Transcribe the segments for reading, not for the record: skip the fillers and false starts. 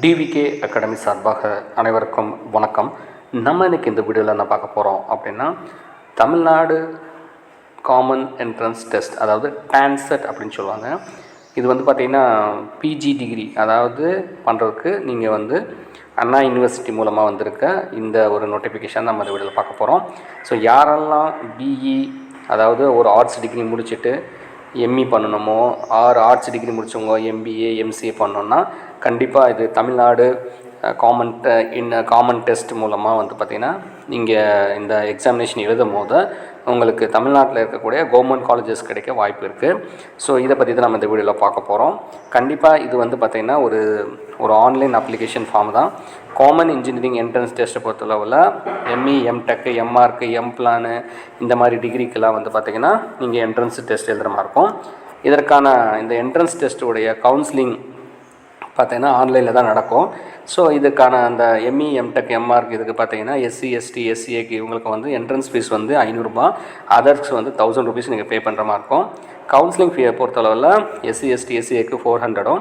TVK academy சார்பாக அனைவருக்கும் வணக்கம். நம்ம இன்றைக்கி இந்த வீடியோவில் என்ன பார்க்க போகிறோம் அப்படின்னா, தமிழ்நாடு காமன் என்ட்ரன்ஸ் டெஸ்ட், அதாவது டான்செட் அப்படின்னு சொல்லுவாங்க. இது வந்து பார்த்திங்கன்னா பிஜி டிகிரி அதாவது பண்ணுறதுக்கு நீங்கள் அண்ணா யூனிவர்சிட்டி மூலமாக வந்திருக்க இந்த ஒரு நோட்டிஃபிகேஷன் நம்ம இந்த வீடியோவில் பார்க்க போகிறோம். ஸோ யாரெல்லாம் பிஇ அதாவது ஒரு ஆர்ட்ஸ் டிகிரி முடிச்சுட்டு எம்இ பண்ணணுமோ, ஆர்ட்ஸ் டிகிரி முடித்தவங்க எம்பிஏ எம்சிஏ பண்ணோன்னா கண்டிப்பாக இது தமிழ்நாடு காமன் டெஸ்ட் மூலமாக பார்த்திங்கன்னா நீங்கள் இந்த எக்ஸாமினேஷன் எழுதும் போது உங்களுக்கு தமிழ்நாட்டில் இருக்கக்கூடிய கவர்மெண்ட் காலேஜஸ் கிடைக்க வாய்ப்பு இருக்குது. ஸோ இதை பற்றி தான் நம்ம இந்த வீடியோவில் பார்க்க போகிறோம். கண்டிப்பாக இது பார்த்திங்கன்னா ஒரு ஆன்லைன் அப்ளிகேஷன் ஃபார்ம் தான். காமன் இன்ஜினியரிங் என்ட்ரன்ஸ் டெஸ்ட்டை பொறுத்தளவில் எம்இ, எம்டெக், எம்ஆர்க்கு, எம்பிளானு இந்த மாதிரி டிகிரிக்கெல்லாம் பார்த்திங்கன்னா நீங்கள் என்ட்ரன்ஸ் டெஸ்ட் எழுதுகிற மாதிரி இருக்கும். இதற்கான இந்த என்ட்ரன்ஸ் டெஸ்ட்டுடைய கவுன்சிலிங் பார்த்திங்கன்னா ஆன்லைனில் தான் நடக்கும். ஸோ இதுக்கான அந்த எம்இ, எம்டெக், எம்ஆர்க்கு இதுக்கு பார்த்திங்கன்னா எஸ்சி, எஸ்டி, எஸ்சிஏக்கு இவங்களுக்கு என்ட்ரன்ஸ் ஃபீஸ் 500 ரூபா, அதர்ஸ் 1000 ருபீஸ் நீங்கள் பே பண்ணுற மாதிரி இருக்கும். கவுன்சிலிங் ஃபீயை பொறுத்தளவில் எஸ்சி, எஸ்டி, எஸ்சிஏக்கு 400,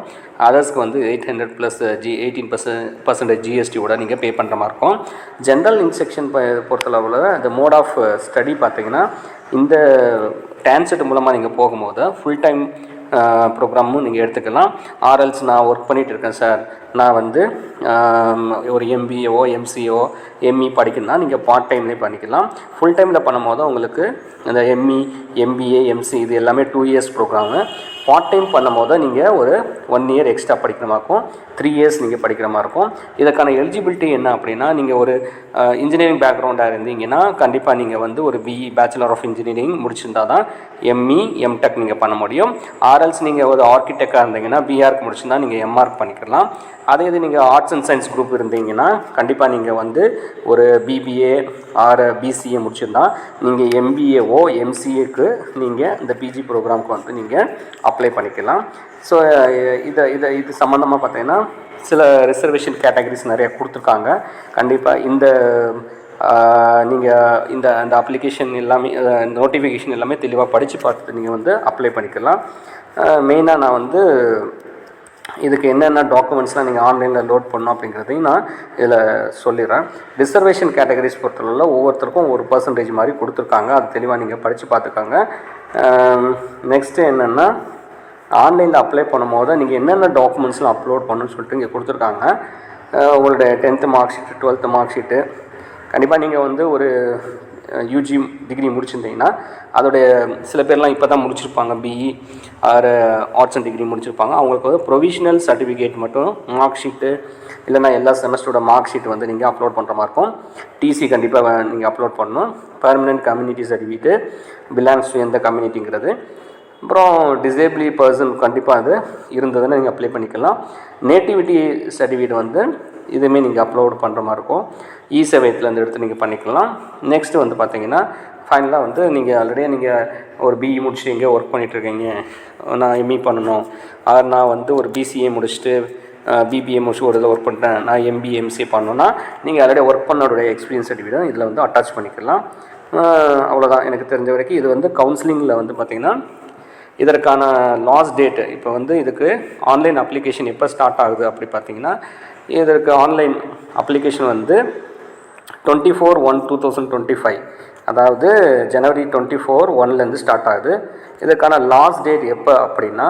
அதர்ஸ்க்கு 800 ப்ளஸ் 18% ஜிஎஸ்டியோட நீங்கள் பே பண்ணுற மாதிரி இருக்கும். ஜென்ரல் இன்ஸ்ட்ரக்ஷன் பொறுத்தளவில் இந்த மோட் ஆஃப் ஸ்டடி பார்த்திங்கன்னா இந்த டான்செட் மூலமாக நீங்கள் போகும்போது ஃபுல் டைம் ப்ரோக்ராமும் நீங்கள் எடுத்துக்கலாம். ஆர்எல்ஸ் நான் ஒர்க் பண்ணிகிட்டு இருக்கேன் சார், நான் ஒரு எம்பிஏஓ, எம்சிஓ, எம்இ படிக்கணும்னா நீங்கள் பார்ட் டைம்லேயே பண்ணிக்கலாம். ஃபுல் டைமில் பண்ணும்போது உங்களுக்கு இந்த எம்இ, எம்பிஏ, எம்சி இது எல்லாமே 2 இயர்ஸ் ப்ரோக்ராமு. பார்ட் டைம் பண்ணும் போது நீங்கள் ஒரு 1 இயர் எக்ஸ்ட்ரா படிக்கிற மாதிரி இருக்கும், 3 இயர்ஸ் நீங்கள் படிக்கிற மாதிரி இருக்கும். இதற்கான எலிஜிபிலிட்டி என்ன அப்படின்னா, நீங்கள் ஒரு இன்ஜினியரிங் பேக்ரவுண்டாக இருந்தீங்கன்னா கண்டிப்பாக நீங்கள் ஒரு பிஇ பேச்சுலர் ஆஃப் இன்ஜினியரிங் முடிச்சிருந்தா தான் எம்இ, எம்டெக் நீங்கள் பண்ண முடியும். ஆர்எல்ஸ் நீங்கள் ஒரு ஆர்கிடெக்டாக இருந்தீங்கன்னா பிஆர்க்கு முடிச்சிருந்தா நீங்கள் எம்ஆர்க் பண்ணிக்கலாம். அதே இது நீங்கள் ஆர்ட்ஸ் அண்ட் சயின்ஸ் குரூப் இருந்தீங்கன்னா கண்டிப்பாக நீங்கள் ஒரு பிபிஏ ஆர் பிசிஏ முடிச்சிருந்தா நீங்கள் எம்பிஏஓ, எம்சிஏக்கு நீங்கள் இந்த பிஜி ப்ரோக்ராமுக்கு நீங்கள் அப்ளை பண்ணிக்கலாம். ஸோ இது சம்மந்தமாக பார்த்தீங்கன்னா சில ரிசர்வேஷன் கேட்டகரிஸ் நிறைய கொடுத்துருக்காங்க. கண்டிப்பாக நீங்கள் இந்த அப்ளிகேஷன் எல்லாமே நோட்டிஃபிகேஷன் எல்லாமே தெளிவாக படித்து பார்த்துட்டு நீங்கள் அப்ளை பண்ணிக்கலாம். மெயினாக நான் இதுக்கு என்னென்ன டாக்குமெண்ட்ஸ்லாம் நீங்கள் ஆன்லைனில் லோட் பண்ணணும் அப்படிங்கிறதையும் நான் இதில் சொல்லிடுறேன். ரிசர்வேஷன் கேட்டகரிஸ் பொறுத்தளவில் ஒவ்வொருத்தருக்கும் 1% மாதிரி கொடுத்துருக்காங்க. அது தெளிவாக நீங்கள் படித்து பார்த்துக்காங்க. நெக்ஸ்ட்டு என்னென்னா, ஆன்லைனில் அப்ளை பண்ணும்போது நீங்கள் என்னென்ன டாக்குமெண்ட்ஸ்லாம் அப்லோட் பண்ணணும்னு சொல்லிட்டு இங்கே கொடுத்துருக்காங்க. உங்களுடைய 10th mark sheet, 12th mark sheet, கண்டிப்பாக நீங்கள் ஒரு யூஜி டிகிரி முடிச்சிருந்தீங்கன்னா அதோடைய சில பேர்லாம் இப்போ தான் முடிச்சிருப்பாங்க, BE or arts and degree முடிச்சிருப்பாங்க. அவங்களுக்கு ப்ரொவிஷனல் சர்டிஃபிகேட் மட்டும் மார்க் ஷீட்டு இல்லைனா எல்லா செமஸ்டரோட மார்க் ஷீட் நீங்கள் அப்லோட் பண்ணுற மாதிரி இருக்கும். டிசி கண்டிப்பாக நீங்கள் அப்லோட் பண்ணணும். Permanent community certificate, belongs to எந்த கம்யூனிட்டிங்கிறது, அப்புறம் டிசேபிளி பர்சன் கண்டிப்பாக அது இருந்ததுன்னு நீங்கள் அப்ளை பண்ணிக்கலாம். நேட்டிவிட்டி சர்டிஃபிகேட் இதுவுமே நீங்கள் அப்லோட் பண்ணுற மாதிரி இருக்கும். இ-சேவையத்துலேருந்து எடுத்து நீங்கள் பண்ணிக்கலாம். நெக்ஸ்ட்டு பார்த்தீங்கன்னா ஃபைனலாக நீங்கள் ஆல்ரெடி நீங்கள் ஒரு பிஇ முடிச்சுட்டு எங்கேயோ ஒர்க் பண்ணிகிட்ருக்கீங்க, நான் எம்இ பண்ணணும், நான் ஒரு பிசிஏ முடிச்சுட்டு பிபிஏ முடிச்சு ஒரு இதில் ஒர்க் பண்ணிட்டேன், நான் எம்பிஏ, எம்சிஏ பண்ணணுன்னா நீங்கள் ஆல்ரெடி ஒர்க் பண்ணோடைய எக்ஸ்பீரியன்ஸ் சர்டிஃபிகேட் இதில் அட்டாச் பண்ணிக்கலாம். அவ்வளோதான் எனக்கு தெரிஞ்ச வரைக்கும். இது கவுன்சிலிங்கில் பார்த்திங்கன்னா இதற்கான லாஸ்ட் டேட்டு இப்போ இதுக்கு ஆன்லைன் அப்ளிகேஷன் எப்போ ஸ்டார்ட் ஆகுது அப்படி பார்த்தீங்கன்னா, இதற்கு ஆன்லைன் அப்ளிகேஷன் 24/1/2025 அதாவது ஜனவரி 24/1 ஸ்டார்ட் ஆகுது. இதற்கான லாஸ்ட் டேட் எப்போ அப்படின்னா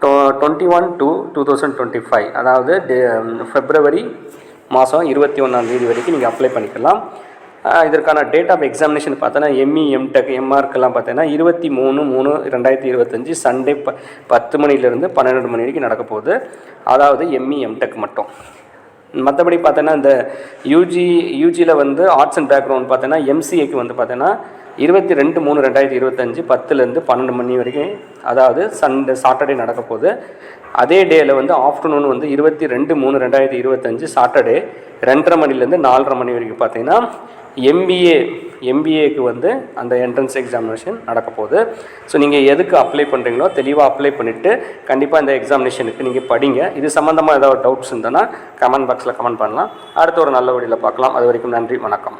21/2/2025 அதாவது February 21 வரைக்கும் நீங்கள் அப்ளை பண்ணிக்கலாம். இதற்கான டேட் ஆஃப் எக்ஸாமினேஷன் பார்த்தோன்னா எம்இ, எம்டெக், எம்ஆர்க்கெல்லாம் பார்த்தீங்கன்னா 23/3/2025 சண்டே 10 மணிலேருந்து 12 மணி வரைக்கும் நடக்க போகுது. அதாவது எம்இ, எம்டெக் மட்டும். மற்றபடி பார்த்தோன்னா இந்த யூஜியில் ஆர்ட்ஸ் அண்ட் பேக்ரவுண்ட் பார்த்தோன்னா எம்சிஏக்கு பார்த்தோன்னா 22/3/2025 10லேருந்து 12 மணி வரைக்கும், அதாவது சாட்டர்டே நடக்க போகுது. அதே டேயில் ஆஃப்டர்நூன் 22/3/2025 சாட்டர்டே 2:30 மணிலேருந்து 4:30 மணி வரைக்கும் பார்த்தீங்கன்னா எம்பிஏக்கு அந்த என்ட்ரன்ஸ் எக்ஸாமினேஷன் நடக்க போகுது. ஸோ நீங்கள் எதுக்கு அப்ளை பண்ணுறீங்களோ தெளிவாக அப்ளை பண்ணிவிட்டு கண்டிப்பாக இந்த எக்ஸாமினேஷனுக்கு நீங்கள் படிங்க. இது சம்மந்தமாக ஏதாவது டவுட்ஸ் இருந்ததுன்னா கமெண்ட் பாக்ஸில் கமெண்ட் பண்ணலாம். அடுத்த ஒரு நல்ல வீடியோவில் பார்க்கலாம். அது வரைக்கும் நன்றி, வணக்கம்.